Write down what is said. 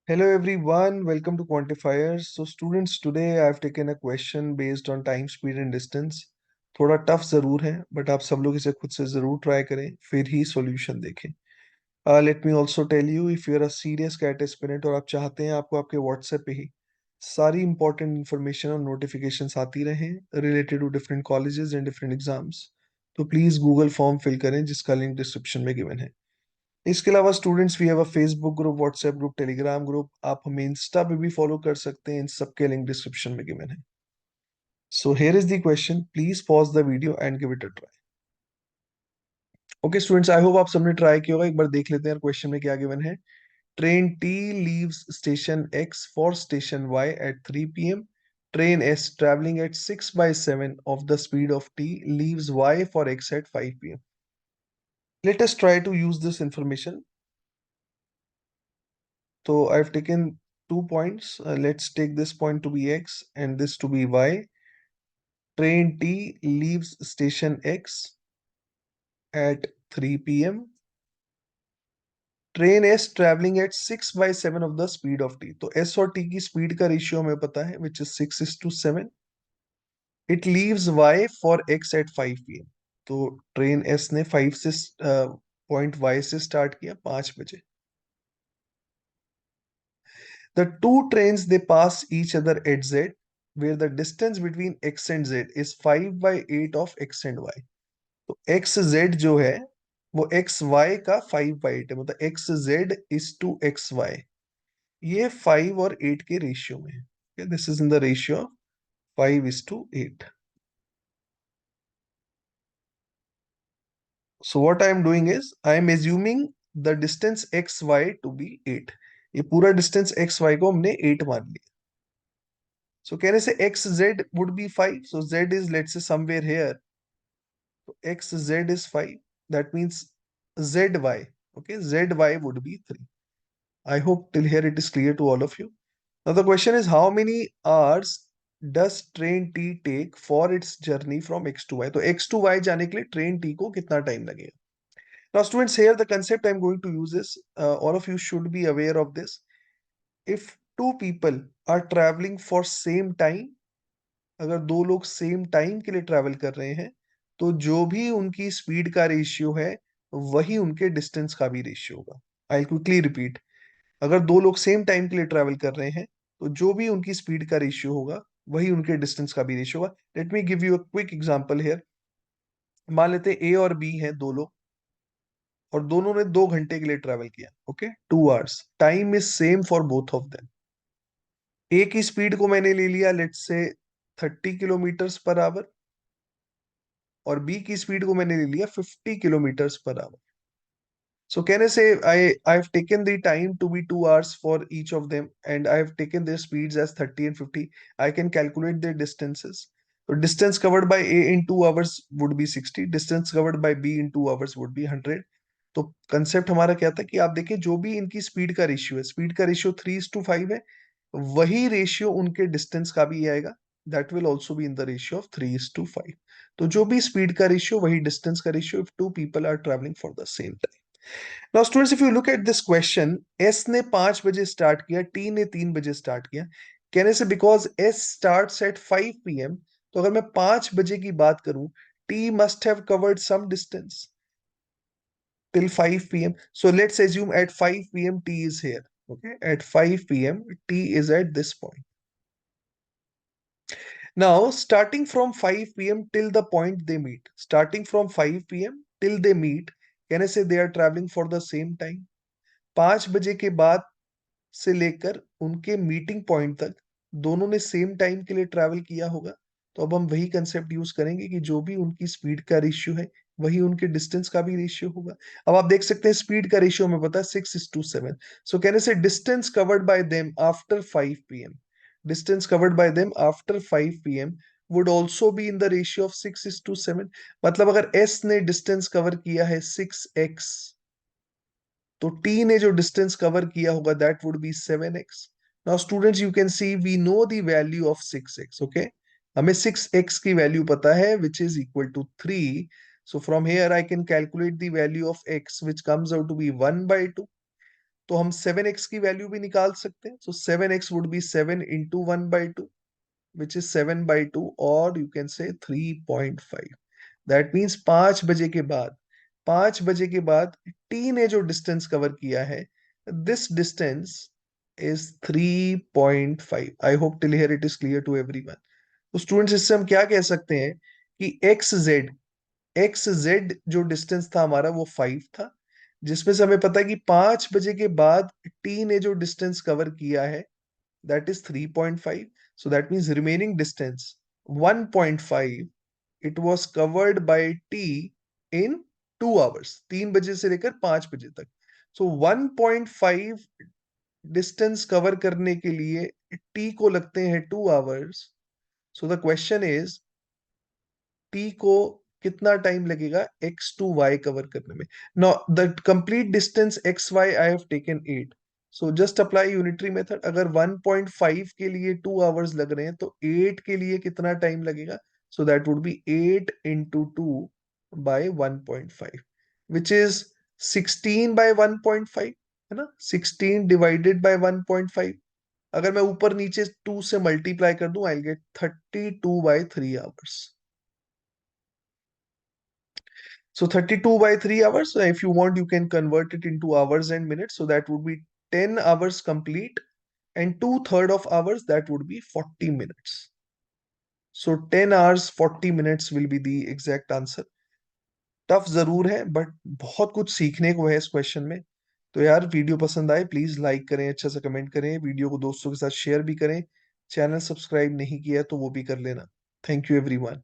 Hello everyone, welcome to Quantifiers. So students, today I have taken a question based on time, speed and distance. थोड़ा tough जरूर है, but आप सब लोग इसे खुद से जरूर ट्राई करें, फिर ही सॉल्यूशन देखें. Let me also tell you, if you are a serious CAT aspirant और आप चाहते हैं आपको आपके व्हाट्सएप पे ही सारी इंपॉर्टेंट इन्फॉर्मेशन और नोटिफिकेशंस आती रहें related to different colleges and different exams, तो प्लीज गूगल फॉर्म फिल करें जिसका लिंक डिस्क्रिप्शन में गिवन है. इसके अलावा students we have a Facebook group, WhatsApp group, Telegram group. आप हमें इंस्टा पे भी फॉलो कर सकते हैं, इन सबके लिंक डिस्क्रिप्शन में गिवन है. So here is the question, please pause the video and give it a try. Okay students, I hope आप सबने ट्राई किया होगा. एक बार देख लेते हैं क्वेश्चन में क्या गिवन है. Train T leaves station X for station Y at 3 p.m. Train S travelling at 6/7 of the speed of t leaves y for x at 5 p.m. Let us try to use this information. So I've taken 2 points. Let's take this point to be x and this to be y. Train T leaves station X at 3 p.m. Train S traveling at 6/7 of the speed of T. तो S और T की speed का ratio हमें पता है, which is 6:7. It leaves Y for X at 5 p.m. तो train S ने 5 से पॉइंट Y से स्टार्ट किया 5 बजे. The two trains they pass each other at Z, where the distance between X and Z is 5/8 of X and Y. तो x Z जो है वो एक्स वाई का 5/8 है, मतलब X Z is to X Y. ये 5 और 8 के रेशियो में है. This is in the ratio of 5:8. So what I am doing is I am assuming the distance X Y to be 8. ये पूरा डिस्टेंस एक्स वाई को हमने 8 मान लिया. सो कहने से x z would be 5. So z is let's say somewhere here. तो x Z is 5. That means z y, okay, zy would be 3. I hope till here it is clear to all of you. Now the question is, how many hours does train T take for its journey from X to Y? तो X to Y जाने के लिए train T को कितना time लगेगा? Now students, here the concept I'm going to use is, all of you should be aware of this. If two people are traveling for same time, अगर दो लोग same time के लिए travel कर रहे हैं, तो जो भी उनकी स्पीड का रेशियो है वही उनके डिस्टेंस का भी रेशियो होगा. I quickly repeat. अगर दो लोग सेम टाइम के लिए ट्रैवल कर रहे हैं, तो जो भी उनकी स्पीड का रेशियो होगा वही उनके डिस्टेंस का भी रेशियो होगा. Let me give you a quick example here. मान लेते हैं ए और बी हैं दो लोग, और दोनों ने 2 घंटे के लिए ट्रैवल किया. Okay, 2 hours. Time is same for both of them. A की स्पीड को मैंने ले लिया let's say 30 kilometres per hour, और बी की स्पीड को मैंने ले लिया 50 kilometres per hour. So can I say I've taken the time to be 2 hours for each of them, and I've taken their speeds as 30 and 50. I can calculate their distances. So distance covered by A in 2 hours would be 60. Distance covered by B in 2 hours would be 100. तो concept हमारा क्या था कि आप देखिए जो भी इनकी स्पीड का रेशियो है, स्पीड का रेशियो 3:5 है, वही रेशियो उनके डिस्टेंस का भी आएगा. That will also be in the ratio of 3:5. तो जो भी स्पीड का रेशियो वही डिस्टेंस का ratio if two people are travelling for the same time. Now students, if you look at this question, S ने 5 बजे स्टार्ट किया, T ने 3 बजे स्टार्ट किया. कहने से because S starts at 5 p.m., तो अगर मैं 5 बजे की बात करूं, T must have covered some distance till 5 p.m. So let's assume at 5 p.m. T is here. Okay, at 5 p.m. T is at this point. Now, starting from 5 p.m. till the point they meet, starting from 5 p.m. till they meet, can I say they are traveling for the same time? 5 बजे के बाद से लेकर उनके meeting point तक दोनों ने same time के लिए ट्रैवल किया होगा. तो अब हम वही कंसेप्ट यूज करेंगे कि जो भी उनकी स्पीड का रेशियो है वही उनके डिस्टेंस का भी रेशियो होगा. अब आप देख सकते हैं स्पीड का रेशियो हमें पता है 6:7. सो कहने से distance covered by them after 5 p.m., distance covered by them after 5 p.m. would also be in the ratio of 6:7. मतलब अगर S ने डिस्टेंस कवर किया है 6x, तो टी ने जो डिस्टेंस कवर किया होगा that would be 7x. Now students, you can see we know the value of 6x. Okay, हमें 6x की वैल्यू पता है which is equal to 3. So from here I can calculate the value of x which comes out to be 1/2. तो हम 7x की value भी निकाल सकते हैं. सो 7x would be 7 into 1/2 which is 7/2 और you can say 3.5. That means 5 बजे के बाद, 5 बजे के बाद टी ने जो डिस्टेंस कवर किया है, this distance is 3.5. I hope till here it is clear to everyone. तो स्टूडेंट्स इससे हम क्या कह सकते हैं कि एक्स जेड जो डिस्टेंस था हमारा वो 5 था, जिसमें से हमें पता है कि 5 बजे के बाद टी ने जो डिस्टेंस कवर किया है that is 3.5. So that means remaining distance 1.5. It was covered by T in 2 hours. 3 बजे से लेकर 5 बजे तक. So 1.5 डिस्टेंस कवर करने के लिए T को लगते हैं 2 hours. So the question is T को कितना टाइम लगेगा एक्स टू वाई कवर करने में. Know the complete distance X Y I have taken 8. So just apply unitary method. अगर 1.5 के लिए 2 आवर्स लग रहे हैं तो 8 के लिए कितना टाइम लगेगा. So that would be 8 into 2 by 1.5 which is 16 by 1.5, है ना. 16 डिवाइडेड बाय 1.5. अगर मैं ऊपर नीचे 2 से मल्टीप्लाई कर दूं I get 32/3 hours. So 32/3 hours. So if you want, you can convert it into hours and minutes. So that would be 10 hours complete, and 2/3 of hours, that would be 40 minutes. So 10 hours 40 minutes will be the exact answer. Tough जरूर है but बहुत कुछ सीखने को है इस question में. तो यार वीडियो पसंद आए प्लीज लाइक करें, अच्छा सा कमेंट करें, वीडियो को दोस्तों के साथ शेयर भी करें. चैनल सब्सक्राइब नहीं किया तो वो भी कर लेना. Thank you everyone.